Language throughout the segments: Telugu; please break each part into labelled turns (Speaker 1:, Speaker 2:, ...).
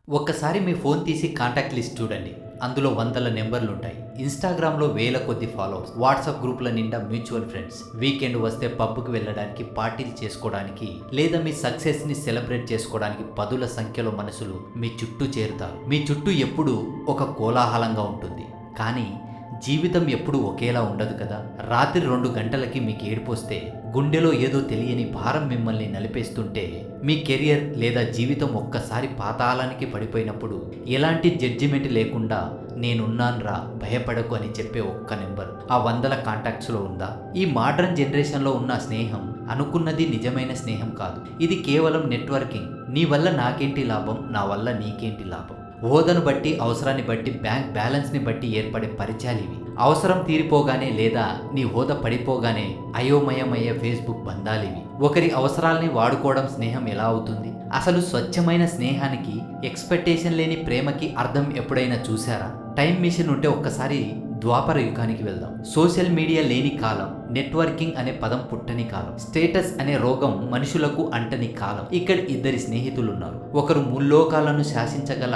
Speaker 1: ఒక్కసారి మీ ఫోన్ తీసి కాంటాక్ట్ లిస్ట్ చూడండి. అందులో వందల నెంబర్లుంటాయి. ఇన్‌స్టాగ్రామ్‌లో వేల కొద్ది ఫాలోవర్స్, వాట్సాప్ గ్రూపుల నిండా మ్యూచువల్ ఫ్రెండ్స్. వీకెండ్ వస్తే పబ్‌కి వెళ్ళడానికి, పార్టీలు చేసుకోవడానికి, లేదా మీ సక్సెస్‌ని సెలబ్రేట్ చేసుకోవడానికి పదుల సంఖ్యలో మనుషులు మీ చుట్టూ చేరుతారు. మీ చుట్టూ ఎప్పుడూ ఒక కోలాహలంగా ఉంటుంది. కానీ జీవితం ఎప్పుడూ ఒకేలా ఉండదు కదా. రాత్రి 2 గంటలకి మీకు ఏడుపొస్తే, గుండెలో ఏదో తెలియని భారం మిమ్మల్ని నలిపేస్తుంటే, మీ కెరియర్ లేదా జీవితం ఒక్కసారి పాతాళానికి పడిపోయినప్పుడు ఎలాంటి జడ్జిమెంట్ లేకుండా నేనున్నాన్రా భయపడకు అని చెప్పే ఒక్క నెంబర్ ఆ వందల కాంటాక్ట్స్లో ఉందా? ఈ మోడ్రన్ జనరేషన్లో ఉన్న స్నేహం అనుకున్నది నిజమైన స్నేహం కాదు. ఇది కేవలం నెట్వర్కింగ్. నీ వల్ల నాకేంటి లాభం, నా వల్ల నీకేంటి లాభం. హోదాను బట్టి, అవసరాన్ని బట్టి, బ్యాంక్ బ్యాలెన్స్ని బట్టి ఏర్పడే పరిచయాలు ఇవి. అవసరం తీరిపోగానే లేదా నీ హోదా పడిపోగానే అయోమయమయ్యే ఫేస్బుక్ బంధాలివి. ఒకరి అవసరాల్ని వాడుకోవడం స్నేహం ఎలా అవుతుంది? అసలు స్వచ్ఛమైన స్నేహానికి, ఎక్స్పెక్టేషన్ లేని ప్రేమకి అర్థం ఎప్పుడైనా చూసారా? టైం మిషన్ ఉంటే ఒక్కసారి ద్వాపర యుగానికి వెళ్దాం. సోషల్ మీడియా లేని కాలం, నెట్వర్కింగ్ అనే పదం పుట్టని కాలం, స్టేటస్ అనే రోగం మనుషులకు అంటని కాలం. ఇక్కడ ఇద్దరి స్నేహితులు ఉన్నారు. ఒకరు ముల్లోకాలను శాసించగల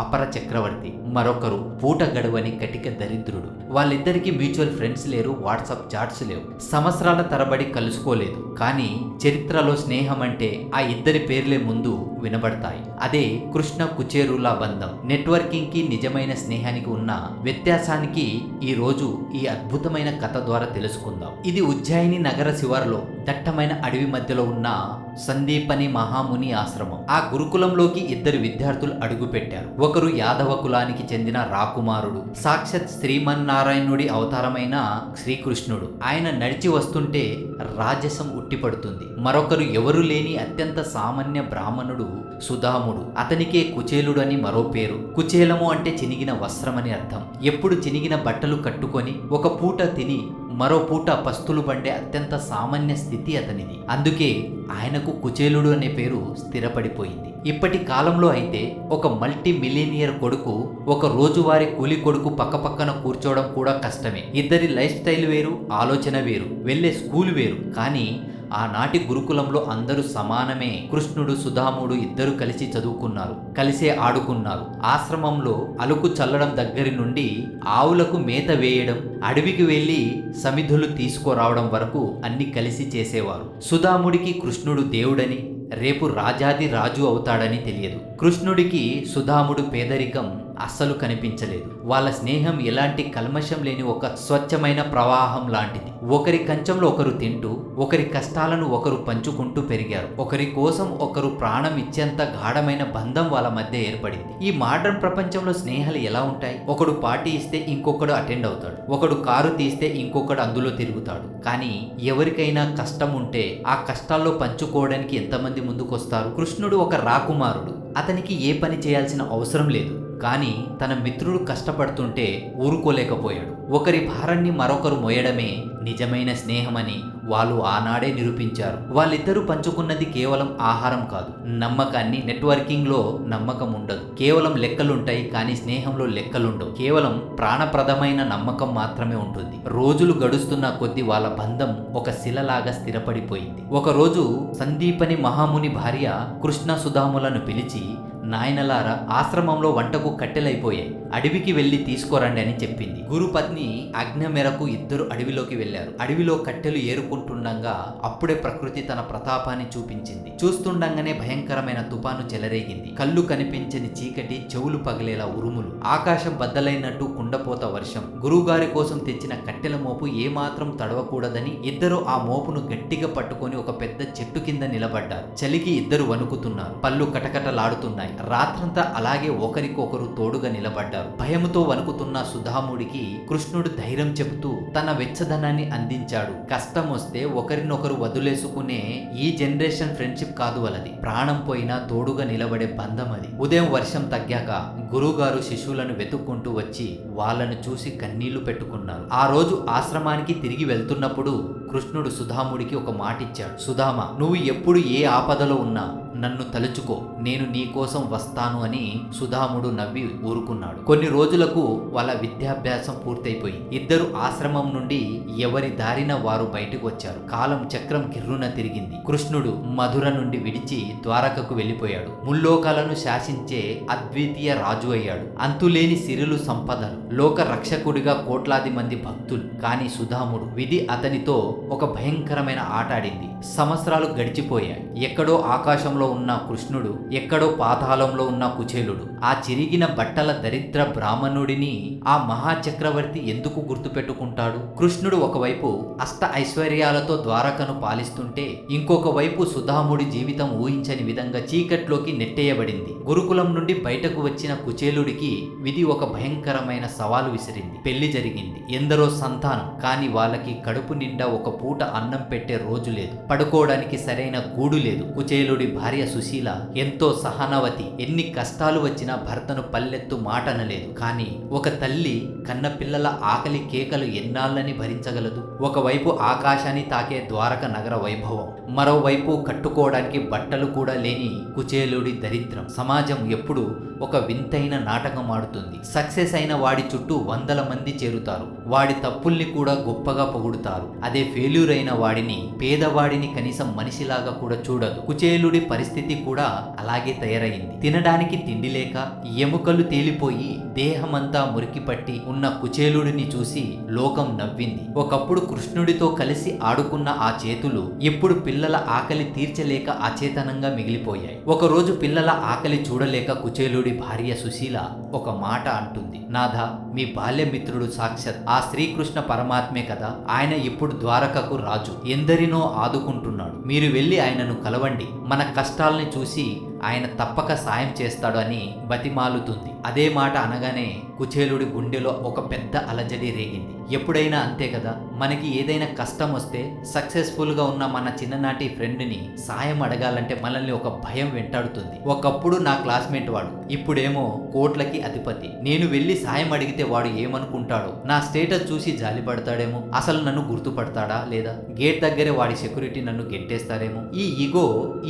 Speaker 1: అపర చక్రవర్తి, మరొకరు పూట గడువని కటిక దరిద్రుడు. వాళ్ళిద్దరికీ మ్యూచువల్ ఫ్రెండ్స్ లేరు, వాట్సాప్ చాట్స్ లేవు, సంవత్సరాల తరబడి కలుసుకోలేదు. కానీ చరిత్రలో స్నేహం అంటే ఆ ఇద్దరి పేర్లే ముందు వినబడతాయి. అదే కృష్ణ కుచేరుల బంధం. నెట్వర్కింగ్ కి నిజమైన స్నేహానికి ఉన్న వ్యత్యాసానికి ఈ రోజు ఈ అద్భుతమైన కథ ద్వారా తెలుసుకుందాం. ఇది ఉజ్జయిని నగర శివారులో దట్టమైన అడవి మధ్యలో ఉన్న సందీపని మహాముని ఆశ్రమం. ఆ గురుకులంలోకి ఇద్దరు విద్యార్థులు అడుగుపెట్టారు. ఒకరు యాదవ కులానికి చెందిన రాకుమారుడు, సాక్షాత్ శ్రీమన్నారాయణుడి అవతారమైన శ్రీకృష్ణుడు. ఆయన నడిచి వస్తుంటే రాజసం ఉట్టిపడుతుంది. మరొకరు ఎవరు లేని అత్యంత సామాన్య బ్రాహ్మణుడు సుధాముడు. అతనికే కుచేలుడు అని మరో పేరు. కుచేలము అంటే చినిగిన వస్త్రమని అర్థం. ఎప్పుడు చినిగిన బట్టలు కట్టుకొని ఒక పూట తిని మరో పూట పస్తులు బండే అత్యంత సామాన్య స్థితి అతనిది. అందుకే ఆయనకు కుచేలుడు అనే పేరు స్థిరపడిపోయింది. ఇప్పటి కాలంలో అయితే ఒక మల్టీ మిలియనియర్ కొడుకు, ఒక రోజువారీ కూలి కొడుకు పక్కపక్కన కూర్చోవడం కూడా కష్టమే. ఇద్దరి లైఫ్ స్టైల్ వేరు, ఆలోచన వేరు, వెళ్ళే స్కూల్ వేరు. కానీ ఆనాటి గురుకులంలో అందరూ సమానమే. కృష్ణుడు, సుధాముడు ఇద్దరు కలిసి చదువుకున్నారు, కలిసే ఆడుకున్నారు. ఆశ్రమంలో అలుకు చల్లడం దగ్గరి నుండి ఆవులకు మేత వేయడం, అడవికి వెళ్ళి సమిధులు తీసుకురావడం వరకు అన్ని కలిసి చేసేవారు. సుధాముడికి కృష్ణుడు దేవుడని, రేపు రాజాది రాజు అవుతాడని తెలియదు. కృష్ణుడికి సుధాముడు పేదరికం అస్సలు కనిపించలేదు. వాళ్ళ స్నేహం ఎలాంటి కల్మషం లేని ఒక స్వచ్ఛమైన ప్రవాహం లాంటిది. ఒకరి కంచంలో ఒకరు తింటూ, ఒకరి కష్టాలను ఒకరు పంచుకుంటూ పెరిగారు. ఒకరి కోసం ఒకరు ప్రాణం ఇచ్చేంత గాఢమైన బంధం వాళ్ళ మధ్య ఏర్పడింది. ఈ మోడ్రన్ ప్రపంచంలో స్నేహాలు ఎలా ఉంటాయి? ఒకడు పార్టీ ఇస్తే ఇంకొకడు అటెండ్ అవుతాడు, ఒకడు కారు తీస్తే ఇంకొకడు అందులో తిరుగుతాడు. కానీ ఎవరికైనా కష్టం ఉంటే ఆ కష్టాల్లో పంచుకోవడానికి ఎంతమంది ముందుకొస్తారు? కృష్ణుడు ఒక రాకుమారుడు. అతనికి ఏ పని చేయాల్సిన అవసరం లేదు. కానీ తన మిత్రుడు కష్టపడుతుంటే ఊరుకోలేకపోయాడు. ఒకరి భారాన్ని మరొకరు మోయడమే నిజమైన స్నేహమని వాళ్ళు ఆనాడే నిరూపించారు. వాళ్ళిద్దరూ పంచుకున్నది కేవలం ఆహారం కాదు, నమ్మకాన్ని. నెట్వర్కింగ్లో నమ్మకం ఉండదు, కేవలం లెక్కలుంటాయి. కానీ స్నేహంలో లెక్కలుండవు, కేవలం ప్రాణప్రదమైన నమ్మకం మాత్రమే ఉంటుంది. రోజులు గడుస్తున్న కొద్దీ వాళ్ళ బంధం ఒక శిలలాగా స్థిరపడిపోయింది. ఒకరోజు సందీపని మహాముని భార్య కృష్ణ సుధాములను పిలిచి, నాయనలారా, ఆశ్రమంలో వంటకు కట్టెలైపోయాయి, అడవికి వెళ్ళి తీసుకురండి అని చెప్పింది. గురుపత్ని ఆజ్ఞ మేరకు ఇద్దరు అడవిలోకి వెళ్లారు. అడవిలో కట్టెలు ఏరుకుంటుండగా అప్పుడే ప్రకృతి తన ప్రతాపాన్ని చూపించింది. చూస్తుండగానే భయంకరమైన తుపాను చెలరేగింది. కళ్ళు కనిపించని చీకటి, చెవులు పగిలేలా ఉరుములు, ఆకాశం బద్దలైనట్టు కుండపోత వర్షం. గురువుగారి కోసం తెచ్చిన కట్టెల మోపు ఏమాత్రం తడవకూడదని ఇద్దరు ఆ మోపును గట్టిగా పట్టుకొని ఒక పెద్ద చెట్టు కింద నిలబడ్డారు. చలికి ఇద్దరు వణుకుతున్నారు, పళ్ళు కటకటలాడుతున్నాయి. రాత్రంతా అలాగే ఒకరికొకరు తోడుగా నిలబడ్డారు. భయముతో వణుకుతున్న సుధాముడికి కృష్ణుడు ధైర్యం చెబుతూ తన వెచ్చదనాన్ని అందించాడు. కష్టం వస్తే ఒకరినొకరు వదిలేసుకునే ఈ జనరేషన్ ఫ్రెండ్షిప్ కాదు వాళ్ళది, ప్రాణం పోయినా తోడుగా నిలబడే బంధం అది. ఉదయం వర్షం తగ్గాక గురువుగారు శిష్యులను వెతుక్కుంటూ వచ్చి వాళ్ళను చూసి కన్నీళ్లు పెట్టుకున్నారు. ఆ రోజు ఆశ్రమానికి తిరిగి వెళ్తున్నప్పుడు కృష్ణుడు సుధాముడికి ఒక మాట ఇచ్చాడు. సుధామ, నువ్వు ఎప్పుడు ఏ ఆపదలో ఉన్నా నన్ను తలుచుకో, నేను నీకోసం వస్తాను అని సుధాముడు నవ్వి ఊరుకున్నాడు. కొన్ని రోజులకు వాళ్ళ విద్యాభ్యాసం పూర్తయిపోయి ఇద్దరు ఆశ్రమం నుండి ఎవరి దారిన వారు బయటకు వచ్చారు. కాలం చక్రం కిర్రున తిరిగింది. కృష్ణుడు మధుర నుండి విడిచి ద్వారకకు వెళ్ళిపోయాడు. ముల్లోకాలను శాసించే అద్వితీయ రాజు అయ్యాడు. అంతులేని సిరులు, సంపదలు, లోక రక్షకుడిగా కోట్లాది మంది భక్తులు. కానీ సుధాముడు విధి అతనితో ఒక భయంకరమైన ఆట ఆడింది. సంవత్సరాలు గడిచిపోయాయి. ఎక్కడో ఆకాశంలో ఉన్న కృష్ణుడు, ఎక్కడో పాతాళంలో ఉన్న కుచేలుడు. ఆ చిరిగిన బట్టల దరిద్ర బ్రాహ్మణుడిని ఆ మహాచక్రవర్తి ఎందుకు గుర్తుపెట్టుకుంటాడు? కృష్ణుడు ఒకవైపు అష్ట ఐశ్వర్యాలతో ద్వారకను పాలిస్తుంటే, ఇంకొక వైపు సుధాముడి జీవితం ఊహించని విధంగా చీకట్లోకి నెట్టేయబడింది. గురుకులం నుండి బయటకు వచ్చిన కుచేలుడికి విధి ఒక భయంకరమైన సవాలు విసిరింది. పెళ్లి జరిగింది, ఎందరో సంతానం. కానీ వాళ్ళకి కడుపు నిండా ఒక పూట అన్నం పెట్టే రోజు లేదు, పడుకోవడానికి సరైన గూడు లేదు. కుచేలుడి భార్య సుశీల ఎంతో సహనవతి. ఎన్ని కష్టాలు వచ్చినా భర్తను పల్లెత్తు మాటనలేదు. కానీ ఒక తల్లి కన్న పిల్లల ఆకలి కేకలు ఎన్నాళ్ళని భరించగలదు? ఒకవైపు ఆకాశాన్ని తాకే ద్వారక నగర వైభవం, మరోవైపు కట్టుకోవడానికి బట్టలు కూడా లేని కుచేలుడి దరిద్రం. సమాజం ఎప్పుడు ఒక వింతైన నాటకం ఆడుతుంది. సక్సెస్ అయిన వాడి చుట్టూ వందల మంది చేరుతారు, వాడి తప్పుల్ని కూడా గొప్పగా పొగుడుతారు. అదే ఫెయిల్యూర్ అయిన వాడిని, పేదవాడిని కనీసం మనిషిలాగా కూడా చూడదు. కుచేలుడి పరిస్థితి కూడా అలాగే తయారైంది. తినడానికి తిండి లేక ఎముకలు తేలిపోయి దేహమంతా మురికి పట్టి ఉన్న కుచేలుడిని చూసి లోకం నవ్వింది. ఒకప్పుడు కృష్ణుడితో కలిసి ఆడుకున్న ఆ చేతులు ఇప్పుడు పిల్లల ఆకలి తీర్చలేక అచేతనంగా మిగిలిపోయాయి. ఒకరోజు పిల్లల ఆకలి చూడలేక కుచేలుడి భార్య సుశీల ఒక మాట అంటుంది. నాథ, మీ బాల్యమిత్రుడు సాక్షాత్ ఆ శ్రీకృష్ణ పరమాత్మే కదా. ఆయన ఇప్పుడు ద్వారకకు రాజు, ఎందరినో ఆదుకుంటున్నాడు. మీరు వెళ్ళి ఆయనను కలవండి. మన కష్టాల్ని చూసి ఆయన తప్పక సాయం చేస్తాడు అని బతిమాలుతుంది. అదే మాట అనగానే కుచేలుడి గుండెలో ఒక పెద్ద అలజడి రేగింది. ఎప్పుడైనా అంతే కదా, మనకి ఏదైనా కష్టం వస్తే సక్సెస్ఫుల్గా ఉన్న మన చిన్ననాటి ఫ్రెండ్ని సాయం అడగాలంటే మనల్ని ఒక భయం వెంటాడుతుంది. ఒకప్పుడు నా క్లాస్మేట్ వాడు, ఇప్పుడేమో కోట్లకి అధిపతి. నేను వెళ్ళి సాయం అడిగితే వాడు ఏమనుకుంటాడో, నా స్టేటస్ చూసి జాలిపడతాడేమో, అసలు నన్ను గుర్తుపడతాడా లేదా, గేట్ దగ్గరే వాడి సెక్యూరిటీ నన్ను గెంటేస్తారేమో. ఈ ఈగో,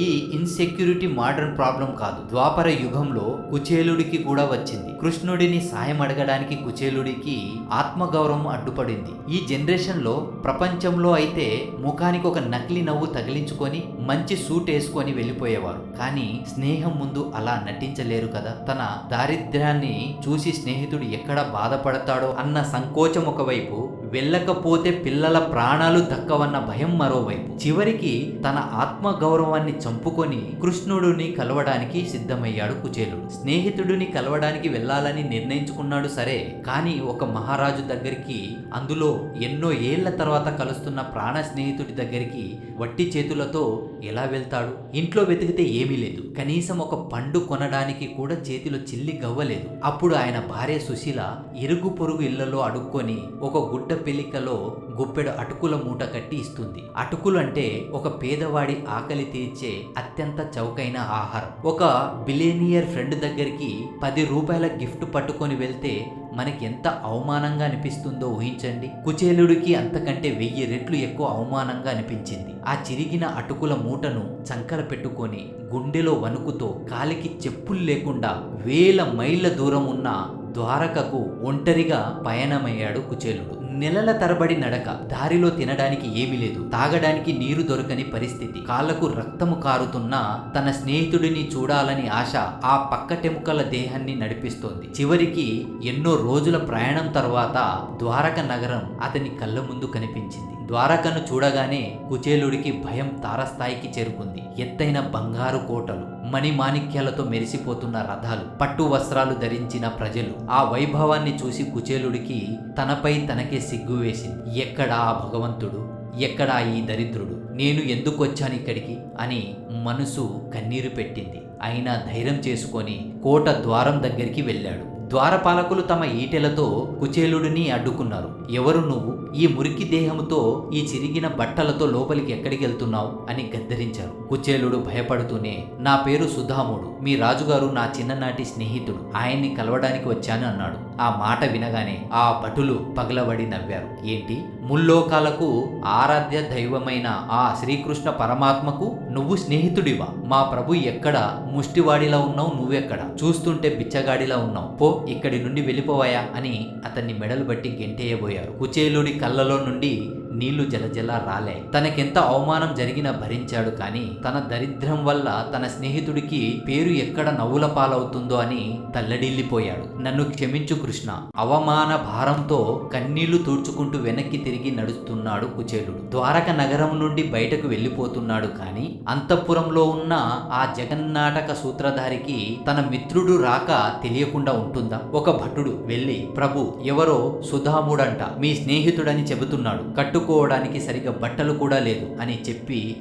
Speaker 1: ఈ ఇన్సెక్యూరిటీ మోడర్న్ ప్రాబ్లం కాదు, ద్వాపర యుగంలో కుచేలుడికి కూడా వచ్చింది. కృష్ణుడిని సాయం అడగడానికి కుచేలుడికి ఆత్మగౌరవం అడ్డుపడింది. ఈ జనరేషన్ లో ప్రపంచంలో అయితే ముఖానికి ఒక నకిలీ నవ్వు తగిలించుకొని మంచి సూట్ వేసుకొని వెళ్ళిపోయేవారు. కానీ స్నేహం ముందు అలా నటించలేరు కదా. తన దారిద్ర్యాన్ని చూసి స్నేహితుడు ఎక్కడ బాధపడతాడో అన్న సంకోచం ఒకవైపు, వెళ్ళకపోతే పిల్లల ప్రాణాలు దక్కవన్న భయం మరోవైపు. చివరికి తన ఆత్మగౌరవాన్ని చంపుకొని కృష్ణుడిని కలవడానికి సిద్ధమయ్యాడు కుచేలుడు. స్నేహితుడిని కలవడానికి వెళ్ళాలని నిర్ణయించుకున్నాడు సరే, కానీ ఒక మహారాజు దగ్గరికి, అందులో ఎన్నో ఏళ్ల తర్వాత కలుస్తున్న ప్రాణ స్నేహితుడి దగ్గరికి వట్టి చేతులతో ఎలా వెళ్తాడు? ఇంట్లో వెతికితే ఏమీ లేదు, కనీసం ఒక పండు కొనడానికి కూడా చేతిలో చిల్లి గవ్వలేదు. అప్పుడు ఆయన భార్య సుశీల ఇరుగు పొరుగు ఇళ్లలో అడుక్కొని ఒక గుడ్డ పెలికలో గుప్పెడు అటుకుల మూట కట్టి ఇస్తుంది. అటుకులు అంటే ఒక పేదవాడి ఆకలి తీర్చే అత్యంత చౌకైన ఆహారం. ఒక బిలియనియర్ ఫ్రెండ్ దగ్గరికి 10 రూపాయల గిఫ్ట్ పట్టుకొని వెళ్తే మనకి ఎంత అవమానంగా అనిపిస్తుందో ఊహించండి. కుచేలుడికి అంతకంటే 1000 రెట్లు ఎక్కువ అవమానంగా అనిపించింది. ఆ చిరిగిన అటుకుల మూటను చంకల పెట్టుకొని గుండెలో వణుకుతో కాలికి చెప్పులు లేకుండా వేల మైళ్ళ దూరం ఉన్న ద్వారకకు ఒంటరిగా పయనమయ్యాడు కుచేలుడు. నెలల తరబడి నడక, దారిలో తినడానికి ఏమీ లేదు, తాగడానికి నీరు దొరకని పరిస్థితి. కాళ్లకు రక్తము కారుతున్న తన స్నేహితుడిని చూడాలని ఆశ ఆ పక్కటెముకల దేహాన్ని నడిపిస్తోంది. చివరికి ఎన్నో రోజుల ప్రయాణం తర్వాత ద్వారక నగరం అతని కళ్ళ ముందు కనిపించింది. ద్వారకను చూడగానే కుచేలుడికి భయం తారస్థాయికి చేరుకుంది. ఎత్తైన బంగారు కోటలు, మణిమాణిక్యాలతో మెరిసిపోతున్న రథాలు, పట్టు వస్త్రాలు ధరించిన ప్రజలు. ఆ వైభవాన్ని చూసి కుచేలుడికి తనపై తనకే సిగ్గు వేసింది. ఎక్కడా ఆ భగవంతుడు, ఎక్కడా ఈ దరిద్రుడు, నేను ఎందుకు వచ్చాను ఇక్కడికి అని మనసు కన్నీరు పెట్టింది. అయినా ధైర్యం చేసుకొని కోట ద్వారం దగ్గరికి వెళ్ళాడు. ద్వారపాలకులు తమ ఈటెలతో కుచేలుడిని అడ్డుకున్నారు. ఎవరు నువ్వు? ఈ మురికి దేహంతో, ఈ చిరిగిన బట్టలతో లోపలికి ఎక్కడికి వెళ్తున్నావు అని గద్దరించారు. కుచేలుడు భయపడుతూనే, నా పేరు సుధాముడు, మీ రాజుగారు నా చిన్ననాటి స్నేహితుడు, ఆయన్ని కలవడానికి వచ్చాను అన్నాడు. ఆ మాట వినగానే ఆ భటులు పగలబడి నవ్వారు. ఏంటి, ముల్లోకాలకు ఆరాధ్య దైవమైన ఆ శ్రీకృష్ణ పరమాత్మకు నువ్వు స్నేహితుడివా? మా ప్రభు ఎక్కడ? ముష్టివాడిలా ఉన్నావు, నువ్వెక్కడ? చూస్తుంటే బిచ్చగాడిలా ఉన్నావు, పో ఇక్కడి నుండి వెళ్ళిపోవాయా అని అతన్ని మెడలు బట్టి గెంటేయబోయారు. కుచేలుడి కళ్ళలో నుండి నీళ్లు జలజల రాలే. తనకెంత అవమానం జరిగినా భరించాడు. కానీ తన దరిద్రం వల్ల తన స్నేహితుడికి పేరు ఎక్కడ నవ్వుల పాలవుతుందో అని తల్లడిల్లిపోయాడు. నన్ను క్షమించు కృష్ణ. అవమాన భారంతో కన్నీళ్లు తూడ్చుకుంటూ వెనక్కి తిరిగి నడుస్తున్నాడు కుచేలుడు. ద్వారక నగరం నుండి బయటకు వెళ్ళిపోతున్నాడు. కానీ అంతఃపురంలో ఉన్న ఆ జగన్నాటక సూత్రధారికి తన మిత్రుడు రాక తెలియకుండా ఉంటుందా? ఒక భటుడు వెళ్ళి, ప్రభు ఎవరో సుధాముడంట మీ స్నేహితుడని చెబుతున్నాడు, కట్టుకోవడానికి సరిగా బట్టలు కూడా లేదు అని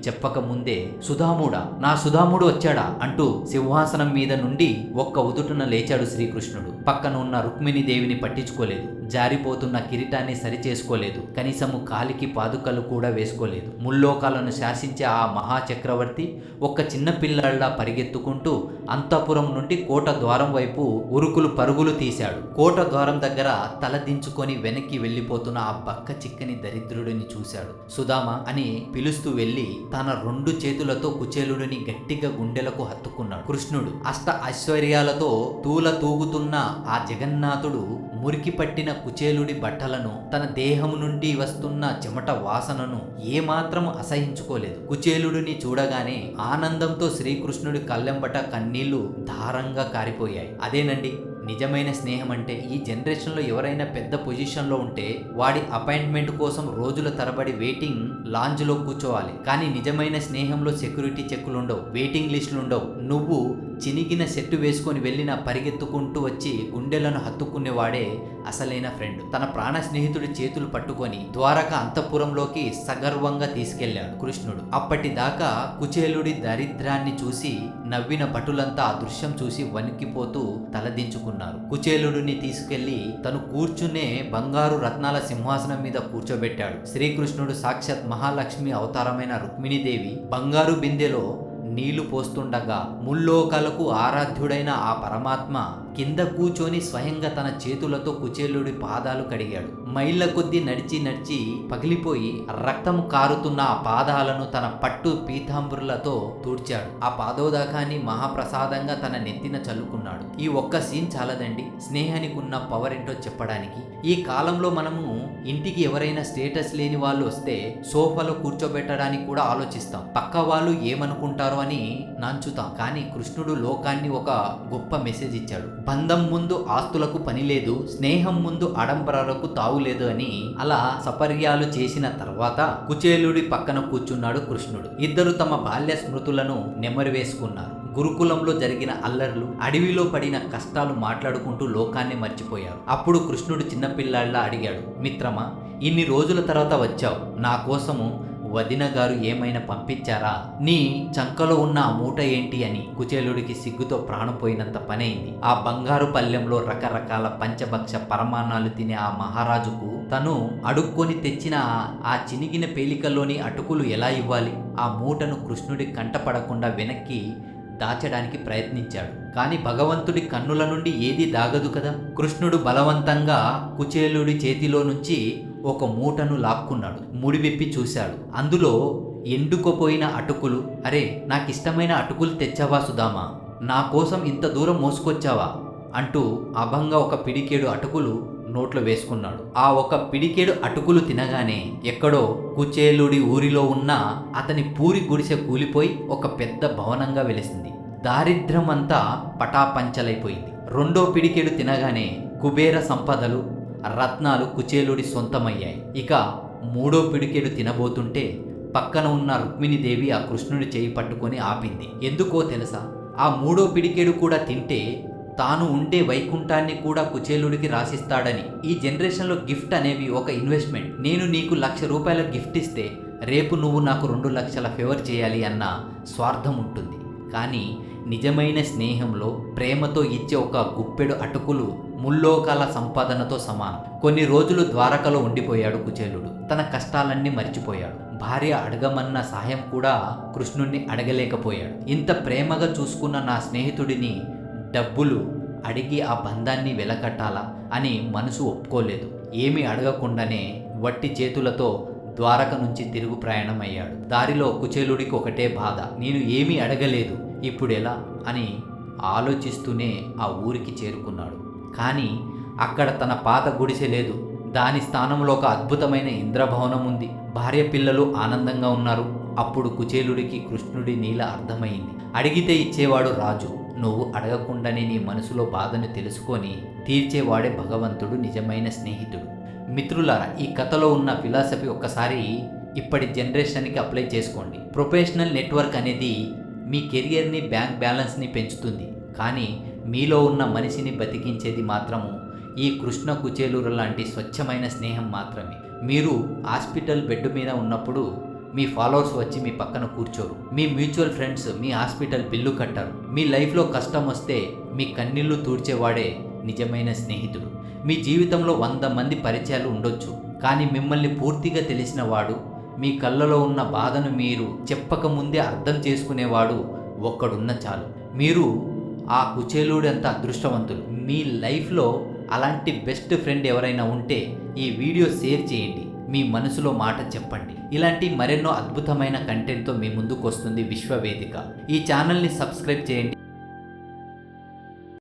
Speaker 1: చెప్పక ముందే సుధాముడా, నా సుధాముడు వచ్చాడా అంటూ సింహాసనం మీద నుండి ఒక్క ఉదుటున లేచాడు శ్రీకృష్ణుడు. పక్కన ఉన్న రుక్మిణీ దేవిని పట్టించుకోలేదు. జారిపోతున్న కిరీటాన్ని సరిచేసుకోలేదు. కనీసము కాలికి పాదుకలు కూడా వేసుకోలేదు. ముల్లోకాలను శాసించే ఆ మహాచక్రవర్తి ఒక్క చిన్న పిల్లల్లా పరిగెత్తుకుంటూ అంతఃపురం నుండి కోట ద్వారం వైపు ఉరుకులు పరుగులు తీశాడు. కోట ద్వారం దగ్గర తల దించుకొని వెనక్కి వెళ్ళిపోతున్న ఆ బక్క చిక్కని దరిద్రుడిని చూశాడు. సుధామ అని పిలుస్తూ వెళ్ళి తన 2 చేతులతో కుచేలుడిని గట్టిగా గుండెలకు హత్తుకున్నాడు. కృష్ణుడు అష్ట ఐశ్వర్యాలతో తూల తూగుతున్న ఆ జగన్నాథుడు మురికి పట్టిన కుచేలుడి బట్టలను, తన దేహం నుండి వస్తున్న చెమట వాసనను ఏమాత్రం అసహించుకోలేదు. కుచేలుడిని చూడగానే ఆనందంతో శ్రీకృష్ణుడి కళ్ళెంబట కన్నీళ్లు ధారంగా కారిపోయాయి. అదేనండి నిజమైన స్నేహం అంటే. ఈ జనరేషన్లో ఎవరైనా పెద్ద పొజిషన్లో ఉంటే వాడి అపాయింట్మెంట్ కోసం రోజుల తరబడి వెయిటింగ్ లాంజ్లో కూర్చోవాలి. కానీ నిజమైన స్నేహంలో సెక్యూరిటీ చెక్కులు ఉండవు, వెయిటింగ్ లిస్టులు ఉండవు. నువ్వు చినిగిన సెట్టు వేసుకొని వెళ్ళిన పరిగెత్తుకుంటూ వచ్చి గుండెలను హత్తుకునేవాడే అసలైన ఫ్రెండ్. తన ప్రాణ స్నేహితుడి చేతులు పట్టుకొని ద్వారక అంతఃపురంలోకి సగర్వంగా తీసుకెళ్లాడు కృష్ణుడు. అప్పటిదాకా కుచేలుడి దరిద్రాన్ని చూసి నవ్విన భటులంతా ఆ దృశ్యం చూసి వణికిపోతూ తలదించుకున్నారు. కుచేలుడిని తీసుకెళ్లి తను కూర్చునే బంగారు రత్నాల సింహాసనం మీద కూర్చోబెట్టాడు. శ్రీకృష్ణుడు సాక్షాత్ మహాలక్ష్మి అవతారమైన రుక్మిణీదేవి బంగారు బిందెలో నీళ్లు పోస్తుండగా ముల్లోకాలకు ఆరాధ్యుడైన ఆ పరమాత్మ కింద కూర్చొని స్వయంగా తన చేతులతో కుచేలుడి పాదాలు కడిగాడు. మైళ్ళ కొద్దీ నడిచి పగిలిపోయి రక్తము కారుతున్న ఆ పాదాలను తన పట్టు పీతాంబరులతో తుడిచాడు. ఆ పాదోదకాన్ని మహాప్రసాదంగా తన నెత్తిన చల్లుకున్నాడు. ఈ ఒక్క సీన్ చాలదండి స్నేహానికి ఉన్న పవర్ ఏంటో చెప్పడానికి. ఈ కాలంలో మనము ఇంటికి ఎవరైనా స్టేటస్ లేని వాళ్ళు వస్తే సోఫాలో కూర్చోబెట్టడానికి కూడా ఆలోచిస్తాం. పక్క వాళ్ళు ఏమనుకుంటారో అని నాంచుతాం. కానీ కృష్ణుడు లోకాన్ని ఒక గొప్ప మెసేజ్ ఇచ్చాడు. బంధం ముందు ఆస్తులకు పని లేదు, స్నేహం ముందు ఆడంబరాలకు తావులేదు అని. అలా సపర్యాలు చేసిన తర్వాత కుచేలుడి పక్కన కూర్చున్నాడు కృష్ణుడు. ఇద్దరు తమ బాల్య స్మృతులను నెమరువేసుకున్నారు. గురుకులంలో జరిగిన అల్లర్లు, అడవిలో పడిన కష్టాలు మాట్లాడుకుంటూ లోకాన్ని మర్చిపోయారు. అప్పుడు కృష్ణుడు చిన్నపిల్లాళ్ళ అడిగాడు, మిత్రమా ఇన్ని రోజుల తర్వాత వచ్చావు, నా కోసము వదిన గారు ఏమైనా పంపించారా? నీ చంకలో ఉన్న ఆ మూట ఏంటి అని. కుచేలుడికి సిగ్గుతో ప్రాణం పోయినంత పనైంది. ఆ బంగారు పల్లెంలో రకరకాల పంచభక్ష పరమాన్నాలు తినే ఆ మహారాజుకు తను అడుక్కొని తెచ్చిన ఆ చినిగిన పేలికల్లోని అటుకులు ఎలా ఇవ్వాలి? ఆ మూటను కృష్ణుడి కంటపడకుండా వెనక్కి దాచడానికి ప్రయత్నించాడు. కానీ భగవంతుడి కన్నుల నుండి ఏదీ దాగదు కదా. కృష్ణుడు బలవంతంగా కుచేలుడి చేతిలో నుంచి ఒక మూటను లాక్కున్నాడు. ముడివిప్పి చూశాడు. అందులో ఎండుకోపోయిన అటుకులు. అరే నాకిష్టమైన అటుకులు తెచ్చావా సుధామా? నా కోసం ఇంత దూరం మోసుకొచ్చావా అంటూ అభంగా ఒక పిడికేడు అటుకులు నోట్లో వేసుకున్నాడు. ఆ ఒక పిడికేడు అటుకులు తినగానే ఎక్కడో కుచేలుడి ఊరిలో ఉన్న అతని పూరి గుడిసె కూలిపోయి ఒక పెద్ద భవనంగా వెలిసింది. దారిద్ర్యం అంతా పటాపంచలైపోయింది. 2వ పిడికేడు తినగానే కుబేర సంపదలు, రత్నాలు కుచేలుడి సొంతమయ్యాయి. ఇక 3వ పిడికేడు తినబోతుంటే పక్కన ఉన్న రుక్మిణీదేవి ఆ కృష్ణుడి చేయి పట్టుకొని ఆపింది. ఎందుకో తెలుసా? ఆ 3వ పిడికేడు కూడా తింటే తాను ఉండే వైకుంఠాన్ని కూడా కుచేలుడికి రాసిస్తాడని. ఈ జనరేషన్లో గిఫ్ట్ అనేవి ఒక ఇన్వెస్ట్మెంట్. నేను నీకు ₹1,00,000 గిఫ్ట్ ఇస్తే రేపు నువ్వు నాకు 2 లక్షల ఫేవర్ చేయాలి అన్న స్వార్థం ఉంటుంది. కానీ నిజమైన స్నేహంలో ప్రేమతో ఇచ్చే ఒక గుప్పెడు అటుకులు ముల్లోకాల సంపాదనతో సమానం. కొన్ని రోజులు ద్వారకలో ఉండిపోయాడు కుచేలుడు. తన కష్టాలన్నీ మర్చిపోయాడు. భార్య అడగమన్న సహాయం కూడా కృష్ణుణ్ణి అడగలేకపోయాడు. ఇంత ప్రేమగా చూసుకున్న నా స్నేహితుడిని డబ్బులు అడిగి ఆ బంధాన్ని వెలకట్టాలా అని మనసు ఒప్పుకోలేదు. ఏమీ అడగకుండానే వట్టి చేతులతో ద్వారక నుంచి తిరుగు ప్రయాణం అయ్యాడు. దారిలో కుచేలుడికి ఒకటే బాధ, నేను ఏమీ అడగలేదు, ఇప్పుడెలా అని ఆలోచిస్తూనే ఆ ఊరికి చేరుకున్నాడు. కానీ అక్కడ తన పాత గుడిసె లేదు. దాని స్థానంలో ఒక అద్భుతమైన ఇంద్రభవనం ఉంది. భార్య పిల్లలు ఆనందంగా ఉన్నారు. అప్పుడు కుచేలుడికి కృష్ణుడి నీల అర్థమైంది. అడిగితే ఇచ్చేవాడు రాజు, నువ్వు అడగకుండానే నీ మనసులో బాధను తెలుసుకొని తీర్చేవాడే భగవంతుడు, నిజమైన స్నేహితుడు. మిత్రులారా, ఈ కథలో ఉన్న ఫిలాసఫీ ఒక్కసారి ఇప్పటి జనరేషన్కి అప్లై చేసుకోండి. ప్రొఫెషనల్ నెట్వర్క్ అనేది మీ కెరియర్ని, బ్యాంక్ బ్యాలెన్స్ని పెంచుతుంది, కానీ మీలో ఉన్న మనిషిని బతికించేది మాత్రము ఈ కృష్ణ కుచేలుర లాంటి స్వచ్ఛమైన స్నేహం మాత్రమే. మీరు హాస్పిటల్ బెడ్ మీద ఉన్నప్పుడు మీ ఫాలోవర్స్ వచ్చి మీ పక్కన కూర్చోరు. మీ మ్యూచువల్ ఫ్రెండ్స్ మీ హాస్పిటల్ బిల్లు కట్టరు. మీ లైఫ్లో కష్టం వస్తే మీ కన్నీళ్లు తూడ్చేవాడే నిజమైన స్నేహితుడు. మీ జీవితంలో 100 మంది పరిచయాలు ఉండొచ్చు, కానీ మిమ్మల్ని పూర్తిగా తెలిసిన వాడు, మీ కళ్ళలో ఉన్న బాధను మీరు చెప్పకముందే అర్థం చేసుకునేవాడు ఒక్కడున్న చాలు. మీరు ఆ కుచేలుడు అంత అదృష్టవంతులు. మీ లైఫ్లో అలాంటి బెస్ట్ ఫ్రెండ్ ఎవరైనా ఉంటే ఈ వీడియో షేర్ చేయండి, మీ మనసులో మాట చెప్పండి. ఇలాంటి మరెన్నో అద్భుతమైన కంటెంట్తో మీ ముందుకు వస్తుంది విశ్వవేదిక. ఈ ఛానల్ని సబ్స్క్రైబ్ చేయండి.